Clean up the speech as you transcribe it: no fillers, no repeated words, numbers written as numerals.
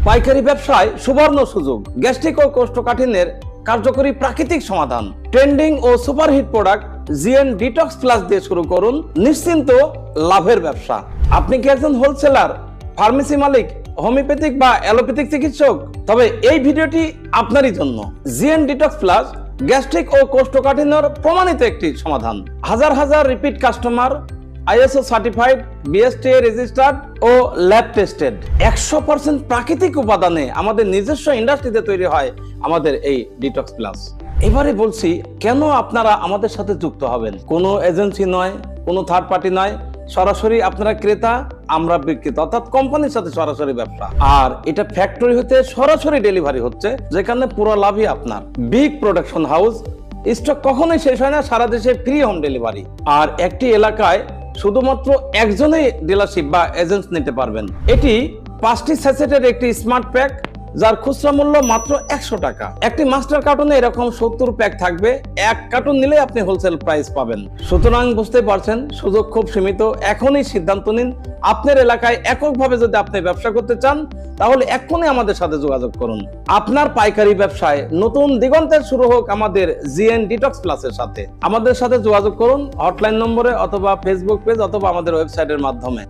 পাইকারি ব্যবসায় সুবর্ণ সুযোগ, গ্যাস্ট্রিক ও কোষ্ঠকাঠিন্যের কার্যকরী প্রাকৃতিক সমাধান। ট্রেন্ডিং ও superhit product GN detox plus দিয়ে শুরু করুন নিশ্চিন্ত লাভের ব্যবসা। আপনি কি একজন হোলসেলার, ফার্মেসি মালিক, হোমিওপ্যাথিক বা অ্যালোপ্যাথিক চিকিৎসক? তবে এই ভিডিওটি আপনারই জন্য। জিএন ডিটক্স প্লাস গ্যাস্ট্রিক ও কোষ্ঠকাঠিন্যের প্রমাণিত একটি সমাধান। হাজার হাজার repeat customer, ISO certified, BSTI registered ও ল্যাব টেস্টেড। 100% প্রাকৃতিক উপাদানে আমাদের নিজস্ব ইন্ডাস্ট্রিতে তৈরি হয় আমাদের এই ডিটক্স প্লাস। এবারে বলছি কেন আপনারা আমাদের সাথে যুক্ত হবেন। কোনো এজেন্সি নয়, কোনো থার্ড পার্টি নয়, সরাসরি আপনারা ক্রেতা, আমরা বিক্রেতা, অর্থাৎ কোম্পানির সাথে সরাসরি ব্যবসা। আর এটা ফ্যাক্টরি হতে সরাসরি ডেলিভারি হচ্ছে, যেখানে পুরো লাভই আপনার। বিগ প্রোডাকশন হাউস, স্টক কখনোই শেষ হয় না, সারা দেশে ফ্রি হোম ডেলিভারি। আর একটি এলাকায় শুধুমাত্র একজনই ডিলারশিপ বা এজেন্ট নিতে পারবেন। এটি 5টি স্যাচেটের একটি স্মার্ট প্যাক, যার খুচরা মূল্য মাত্র 100 টাকা। একটি মাস্টার কার্টুনে এরকম 70 প্যাক থাকবে, এক কার্টুন নিলে আপনি হোলসেল প্রাইস পাবেন। সুতরাং বুঝতে পারছেন সুযোগ খুব সীমিত। এখনই সিদ্ধান্ত নিন। আপনার এলাকায় এককভাবে যদি আপনি ব্যবসা করতে চান, তাহলে এক্ষুনি আমাদের সাথে যোগাযোগ করুন। আপনার পাইকারি ব্যবসায় নতুন দিগন্তের শুরু হোক আমাদের জিএন ডিটক্স প্লাসের সাথে। আমাদের সাথে যোগাযোগ করুন হটলাইন নম্বরে, অথবা ফেসবুক পেজ, অথবা আমাদের ওয়েবসাইটের মাধ্যমে।